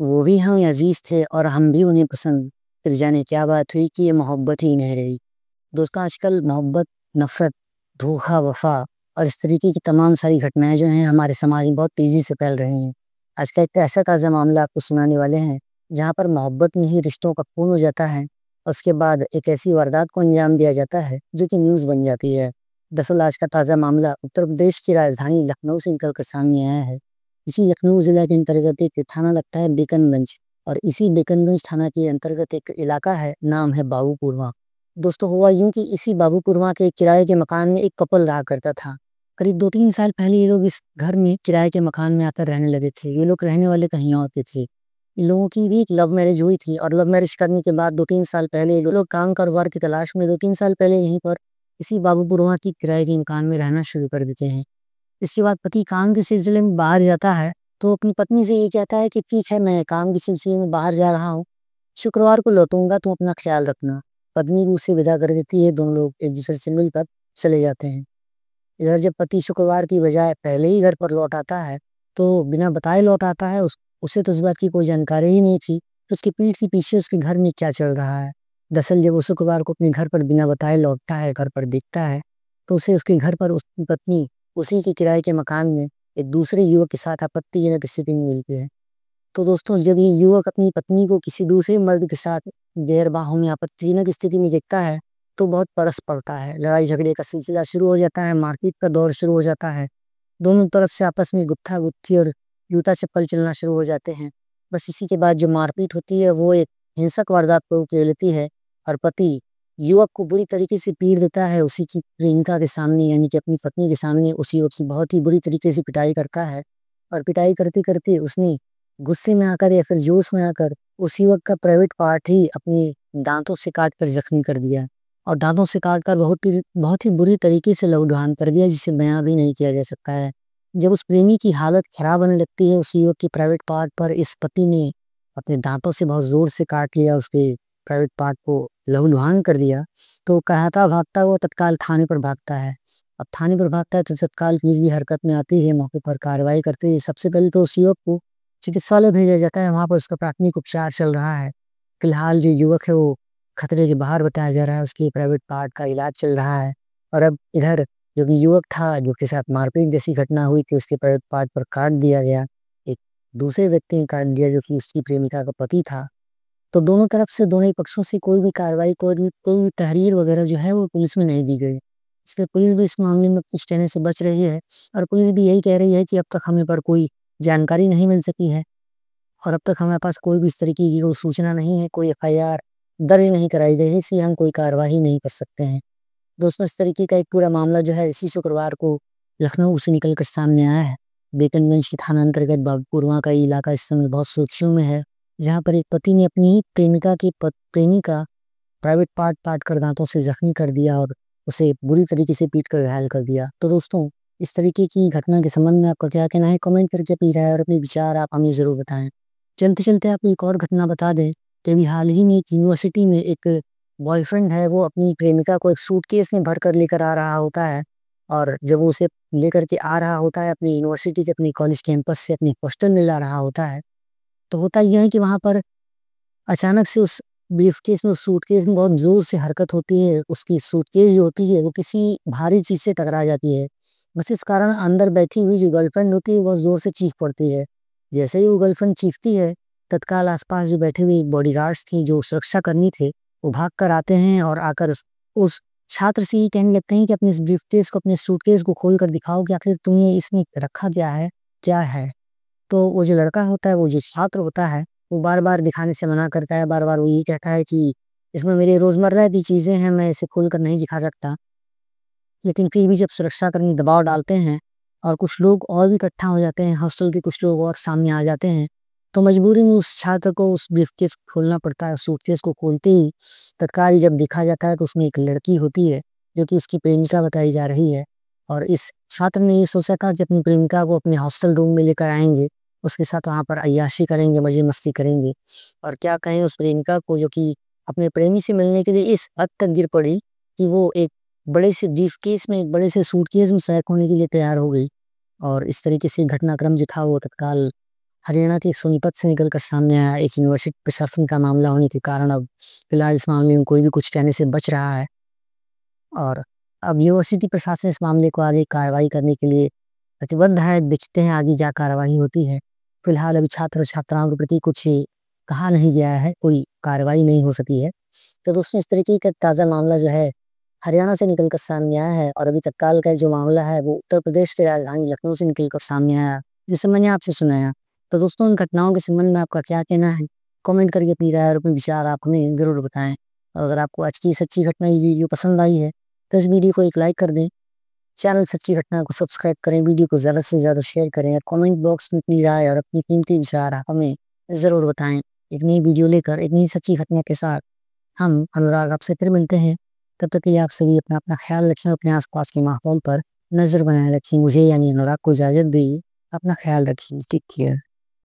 वो भी हमें अजीज थे और हम भी उन्हें पसंद। फिर जाने क्या बात हुई कि ये मोहब्बत ही नहीं रही। दोस्तों, आजकल मोहब्बत, नफरत, धोखा, वफा और इस तरीके की तमाम सारी घटनाएं जो हैं हमारे समाज में बहुत तेजी से फैल रही हैं। आज का एक ऐसा ताज़ा मामला आपको सुनाने वाले हैं जहाँ पर मोहब्बत में ही रिश्तों का खून हो जाता है और उसके बाद एक ऐसी वारदात को अंजाम दिया जाता है जो कि न्यूज़ बन जाती है। दरअसल आज का ताज़ा मामला उत्तर प्रदेश की राजधानी लखनऊ से निकल कर सामने आया है। इसी लखनऊ जिला के अंतर्गत एक थाना लगता है बीकनगंज, और इसी बीकनगंज थाना के अंतर्गत एक इलाका है, नाम है बाबूपुरवा। दोस्तों, हुआ यूं कि इसी बाबूपुरवा के किराए के मकान में एक कपल रहा करता था। करीब 2-3 साल पहले ये लोग इस घर में किराए के मकान में आकर रहने लगे थे। ये लोग रहने वाले कहीं और के थे। इन लोगों की भी एक लव मैरिज हुई थी और लव मैरिज करने के बाद 2-3 साल पहले ये लोग काम कारोबार की तलाश में 2-3 साल पहले यहीं पर इसी बाबूपुरवा की किराए के मकान में रहना शुरू कर देते हैं। इसके बाद पति काम के सिलसिले में बाहर जाता है तो अपनी पत्नी से ये कहता है कि ठीक है, मैं काम के सिलसिले में बाहर जा रहा हूँ, शुक्रवार को लौटूंगा, तुम अपना ख्याल रखना। पत्नी भी उसे विदा कर देती है। दोनों लोग एक दूसरे से मिलकर चले जाते हैं। इधर जब पति शुक्रवार की बजाय पहले ही घर पर लौट आता है तो बिना बताए लौट आता है। उसे तो इस बात की कोई जानकारी ही नहीं थी कि उसकी पीठ के पीछे उसके घर में क्या चल रहा है। दरअसल जब वो शुक्रवार को अपने घर पर बिना बताए लौटता है, घर पर दिखता है, तो उसे उसके घर पर उसकी पत्नी उसी के किराए के मकान में एक दूसरे युवक के साथ आपत्तिजनक स्थिति में मिलती है। तो दोस्तों, जब ये युवक अपनी पत्नी को किसी दूसरे मर्द के साथ गैर बाहों में आपत्तिजनक स्थिति में देखता है तो बहुत परस पड़ता है। लड़ाई झगड़े का सिलसिला शुरू हो जाता है, मारपीट का दौर शुरू हो जाता है। दोनों तरफ से आपस में गुत्था गुत्थी और जूता चप्पल चलना शुरू हो जाते हैं। बस इसी के बाद जो मारपीट होती है वो एक हिंसक वारदात को रूप ले लेती है और पति युवक को बुरी तरीके से पीट देता है। उसी की प्रेमिका के सामने, यानी कि अपनी पत्नी के सामने, उस युवक की बहुत ही बुरी तरीके से पिटाई करता है। और पिटाई करते करते उसने गुस्से में आकर या फिर जोश में आकर उस युवक का प्राइवेट पार्ट ही अपने दांतों से काट कर जख्मी कर दिया, और दांतों से काट कर बहुत ही बुरी तरीके से लहूलुहान कर दिया, जिसे बयां भी नहीं किया जा सकता है। जब उस प्रेमी की हालत खराब होने लगती है, उस युवक की प्राइवेट पार्ट पर इस पति ने अपने दांतों से बहुत जोर से काट लिया, उसके प्राइवेट पार्ट को लहूलुहान कर दिया। तो कहता भागता हुआ तत्काल थाने पर भागता है। अब थाने पर भागता है तो तत्काल पुलिस भी हरकत में आती है। मौके पर कार्रवाई करते है। सबसे पहले तो उस युवक को चिकित्सालय भेजा जाता है। वहाँ पर उसका प्राथमिक उपचार चल रहा है। फिलहाल जो युवक है वो खतरे के बाहर बताया जा रहा है। उसके प्राइवेट पार्ट का इलाज चल रहा है। और अब इधर जो कि युवक था, जो के साथ मारपीट जैसी घटना हुई थी, उसके प्राइवेट पार्ट पर काट दिया गया। एक दूसरे व्यक्ति ने काट दिया जो कि उसकी प्रेमिका का पति था। तो दोनों तरफ से, दोनों ही पक्षों से कोई भी कार्रवाई, कोई भी तहरीर वगैरह जो है वो पुलिस में नहीं दी गई। इसलिए पुलिस भी इस मामले में कुछ कहने से बच रही है। और पुलिस भी यही कह रही है कि अब तक हमें पर कोई जानकारी नहीं मिल सकी है और अब तक हमारे पास कोई भी इस तरीके की कोई सूचना नहीं है, कोई एफआईआर दर्ज नहीं कराई गई है, इसलिए हम कोई कार्रवाई नहीं कर सकते हैं। दोस्तों, इस तरीके का एक पूरा मामला जो है इसी शुक्रवार को लखनऊ से निकल कर सामने आया है। बेकनगंज की थाना अंतर्गत बागपुरवा का ये इलाका इस समय बहुत सुर्खियों में है, जहाँ पर एक पति ने अपनी ही प्रेमी का प्राइवेट पार्ट काट कर दांतों से जख्मी कर दिया और उसे बुरी तरीके से पीट कर घायल कर दिया। तो दोस्तों, इस तरीके की घटना के संबंध में आपका क्या कहना है? कमेंट करके अपनी राय और अपने विचार आप हमें ज़रूर बताएं। चलते चलते आपको एक और घटना बता दें कि अभी हाल ही में एक यूनिवर्सिटी में एक बॉयफ्रेंड है, वो अपनी प्रेमिका को एक सूटकेस में भर कर लेकर आ रहा होता है। और जब वो उसे लेकर के आ रहा होता है अपनी यूनिवर्सिटी के, अपनी कॉलेज कैंपस से अपनी हॉस्टल में ला रहा होता है, तो होता यह है कि वहाँ पर अचानक से उस ब्रीफकेस में, उस सूटकेस में बहुत ज़ोर से हरकत होती है। उसकी सूटकेस जो होती है वो किसी भारी चीज़ से टकरा जाती है। बस इस कारण अंदर बैठी हुई जो गर्लफ्रेंड होती है बहुत ज़ोर से चीख पड़ती है। जैसे ही वो गर्लफ्रेंड चीखती है, तत्काल आसपास जो बैठे हुए बॉडीगार्ड्स थी, जो सुरक्षाकर्मी थे, वो भाग कर आते हैं और आकर उस छात्र से ये कहने लगते हैं कि अपने इस ब्रीफकेस को, अपने सूटकेस को खोल कर दिखाओ कि आखिर तुमने इसमें रखा क्या है, क्या है। तो वो जो लड़का होता है, वो जो छात्र होता है, वो बार-बार दिखाने से मना करता है। बार-बार वो यही कहता है कि इसमें मेरी रोज़मर्रा की चीज़ें हैं, मैं इसे खोल कर नहीं दिखा सकता। लेकिन फिर भी जब सुरक्षाकर्मी दबाव डालते हैं और कुछ लोग और भी इकट्ठा हो जाते हैं, हॉस्टल के कुछ लोग और सामने आ जाते हैं, तो मजबूरी में उस छात्र को उस ब्रीफकेस खोलना पड़ता है। सूटकेस को खोलते ही तत्काल जब देखा जाता है तो उसमें एक लड़की होती है, जो कि उसकी प्रेमिका बताई जा रही है। और इस छात्र ने ये सोचा था कि अपनी प्रेमिका को अपने हॉस्टल रूम में लेकर आएँगे, उसके साथ वहाँ पर अय्याशी करेंगे, मज़े-मस्ती करेंगे। और क्या कहें, उस प्रेमिका को, जो कि अपने प्रेमी से मिलने के लिए इस हद तक गिर पड़ी कि वो एक बड़े से ब्रीफकेस में, एक बड़े से सूटकेस में पैक होने के लिए तैयार हो गई। और इस तरीके से घटनाक्रम जो था वो तत्काल हरियाणा के सोनीपत से निकलकर सामने आया। एक यूनिवर्सिटी प्रशासन का मामला होने के कारण अब फिलहाल इस मामले में कोई भी कुछ कहने से बच रहा है और अब यूनिवर्सिटी प्रशासन इस मामले को आगे कार्रवाई करने के लिए प्रतिबद्ध है। देखते हैं आगे क्या कार्रवाई होती है। फिलहाल अभी छात्र और छात्राओं के प्रति कुछ कहा नहीं गया है, कोई कार्रवाई नहीं हो सकी है। तो दोस्तों, इस तरीके का ताज़ा मामला जो है हरियाणा से निकलकर सामने आया है और अभी तत्काल का जो मामला है वो उत्तर प्रदेश के राजधानी लखनऊ से निकलकर सामने आया, जिसे मैंने आपसे सुनाया। तो दोस्तों, इन घटनाओं के संबंध में आपका क्या कहना है? कमेंट करके अपनी राय और अपने विचार आप हमें ज़रूर बताएं। और अगर आपको आज की सच्ची घटना ये वीडियो पसंद आई है तो इस वीडियो को एक लाइक कर दें, चैनल सच्ची घटना को सब्सक्राइब करें, वीडियो को ज़्यादा से ज़्यादा शेयर करें और कमेंट बॉक्स में अपनी राय और अपनी कीमती विचार आप हमें ज़रूर बताएं। एक नई वीडियो लेकर एक नई सच्ची घटना के साथ हम अनुराग आपसे फिर मिलते हैं। तब तक के लिए आप सभी अपना अपना ख्याल रखें, अपने आसपास के माहौल पर नज़र बनाए रखें। मुझे यानी अनुराग को इजाज़त दीजिए। अपना ख्याल रखिए। Take care.